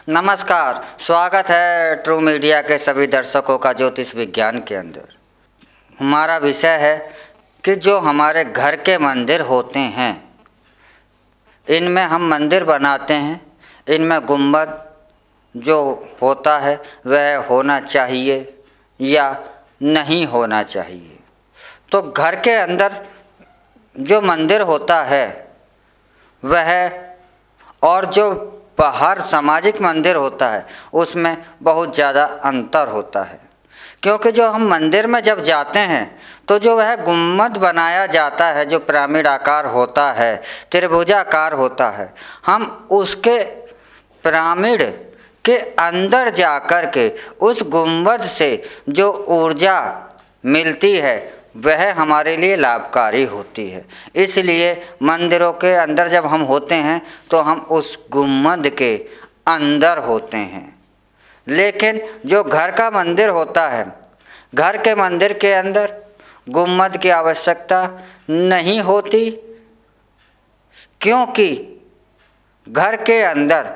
नमस्कार, स्वागत है ट्रू मीडिया के सभी दर्शकों का ज्योतिष विज्ञान के अंदर। हमारा विषय है कि जो हमारे घर के मंदिर होते हैं, इनमें हम मंदिर बनाते हैं, इनमें गुंबद जो होता है वह होना चाहिए या नहीं होना चाहिए। तो घर के अंदर जो मंदिर होता है वह, और जो बाहर सामाजिक मंदिर होता है उसमें बहुत ज़्यादा अंतर होता है। क्योंकि जो हम मंदिर में जब जाते हैं तो जो वह गुम्बद बनाया जाता है, जो पिरामिड आकार होता है, त्रिभुजाकार होता है, हम उसके पिरामिड के अंदर जाकर के उस गुम्बद से जो ऊर्जा मिलती है वह हमारे लिए लाभकारी होती है। इसलिए मंदिरों के अंदर जब हम होते हैं तो हम उस गुम्बद के अंदर होते हैं। लेकिन जो घर का मंदिर होता है, घर के मंदिर के अंदर गुम्बद की आवश्यकता नहीं होती, क्योंकि घर के अंदर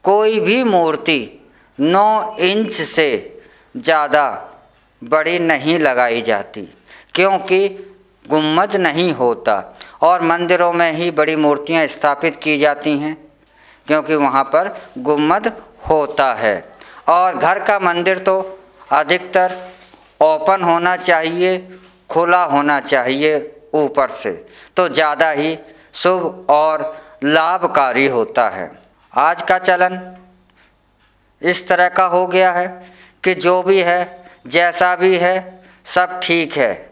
कोई भी मूर्ति 9 इंच से ज़्यादा बड़ी नहीं लगाई जाती, क्योंकि गुम्बद नहीं होता। और मंदिरों में ही बड़ी मूर्तियां स्थापित की जाती हैं क्योंकि वहाँ पर गुम्बद होता है। और घर का मंदिर तो अधिकतर ओपन होना चाहिए, खुला होना चाहिए ऊपर से, तो ज़्यादा ही शुभ और लाभकारी होता है। आज का चलन इस तरह का हो गया है कि जो भी है, जैसा भी है, सब ठीक है,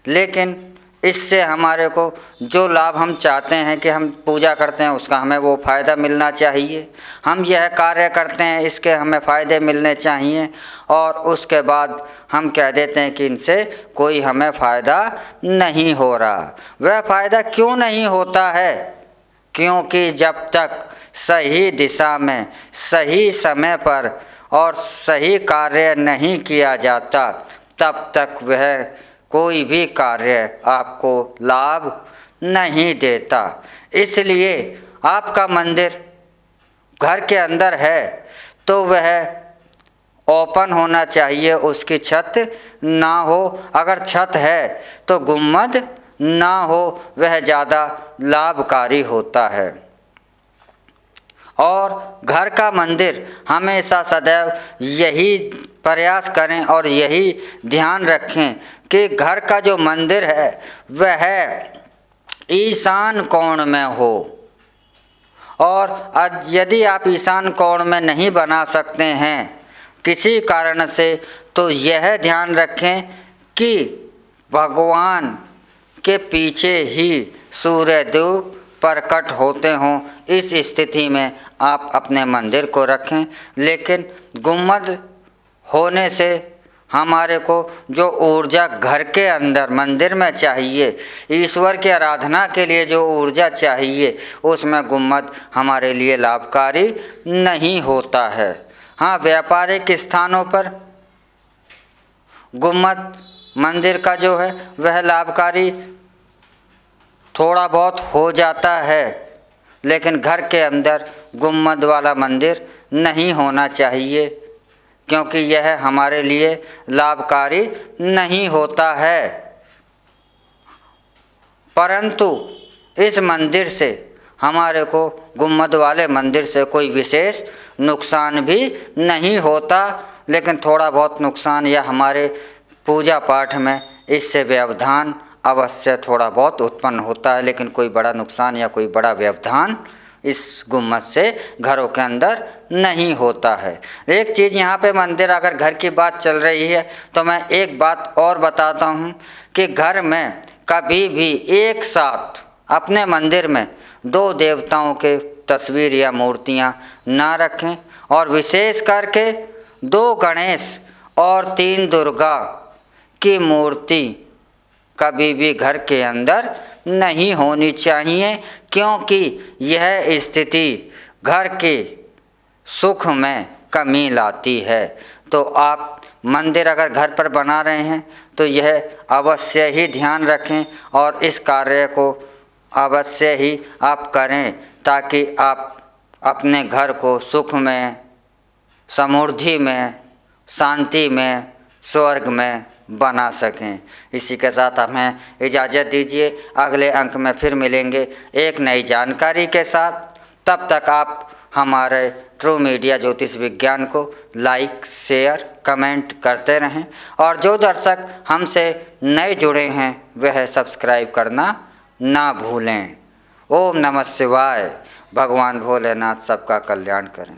लेकिन इससे हमारे को जो लाभ हम चाहते हैं कि हम पूजा करते हैं उसका हमें वो फ़ायदा मिलना चाहिए, हम यह कार्य करते हैं इसके हमें फ़ायदे मिलने चाहिए, और उसके बाद हम कह देते हैं कि इनसे कोई हमें फ़ायदा नहीं हो रहा। वह फ़ायदा क्यों नहीं होता है? क्योंकि जब तक सही दिशा में, सही समय पर और सही कार्य नहीं किया जाता, तब तक वह कोई भी कार्य आपको लाभ नहीं देता। इसलिए आपका मंदिर घर के अंदर है तो वह ओपन होना चाहिए, उसकी छत ना हो। अगर छत है तो गुम्बद ना हो, वह ज़्यादा लाभकारी होता है। और घर का मंदिर हमेशा सदैव यही प्रयास करें और यही ध्यान रखें कि घर का जो मंदिर है वह ईशान कोण में हो। और यदि आप ईशान कोण में नहीं बना सकते हैं किसी कारण से, तो यह ध्यान रखें कि भगवान के पीछे ही सूर्यदेव प्रकट होते हों। इस स्थिति में आप अपने मंदिर को रखें। लेकिन गुम्बद होने से हमारे को जो ऊर्जा घर के अंदर मंदिर में चाहिए, ईश्वर की आराधना के लिए जो ऊर्जा चाहिए, उसमें गुम्बद हमारे लिए लाभकारी नहीं होता है। हाँ, व्यापारिक स्थानों पर गुम्बद मंदिर का जो है वह लाभकारी थोड़ा बहुत हो जाता है, लेकिन घर के अंदर गुम्बद वाला मंदिर नहीं होना चाहिए, क्योंकि यह हमारे लिए लाभकारी नहीं होता है। परंतु इस मंदिर से हमारे को, गुम्बद वाले मंदिर से, कोई विशेष नुकसान भी नहीं होता, लेकिन थोड़ा बहुत नुकसान या हमारे पूजा पाठ में इससे व्यवधान अवश्य थोड़ा बहुत उत्पन्न होता है, लेकिन कोई बड़ा नुकसान या कोई बड़ा व्यवधान इस गुम्बद से घरों के अंदर नहीं होता है। एक चीज़ यहाँ पे मंदिर, अगर घर की बात चल रही है तो मैं एक बात और बताता हूँ कि घर में कभी भी एक साथ अपने मंदिर में 2 देवताओं के तस्वीर या मूर्तियाँ ना रखें, और विशेष करके 2 गणेश और 3 दुर्गा की मूर्ति कभी भी घर के अंदर नहीं होनी चाहिए, क्योंकि यह स्थिति घर के सुख में कमी लाती है। तो आप मंदिर अगर घर पर बना रहे हैं तो यह अवश्य ही ध्यान रखें और इस कार्य को अवश्य ही आप करें, ताकि आप अपने घर को सुख में, समृद्धि में, शांति में, स्वर्ग में बना सकें। इसी के साथ हमें इजाज़त दीजिए। अगले अंक में फिर मिलेंगे एक नई जानकारी के साथ। तब तक आप हमारे ट्रू मीडिया ज्योतिष विज्ञान को लाइक, शेयर, कमेंट करते रहें और जो दर्शक हमसे नए जुड़े हैं वह सब्सक्राइब करना ना भूलें। ओम नमः शिवाय। भगवान भोलेनाथ सबका कल्याण करें।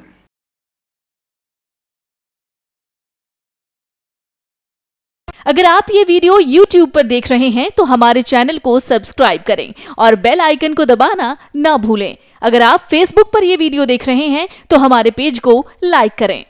अगर आप ये वीडियो YouTube पर देख रहे हैं तो हमारे चैनल को सब्सक्राइब करें और बेल आइकन को दबाना ना भूलें। अगर आप Facebook पर ये वीडियो देख रहे हैं तो हमारे पेज को लाइक करें।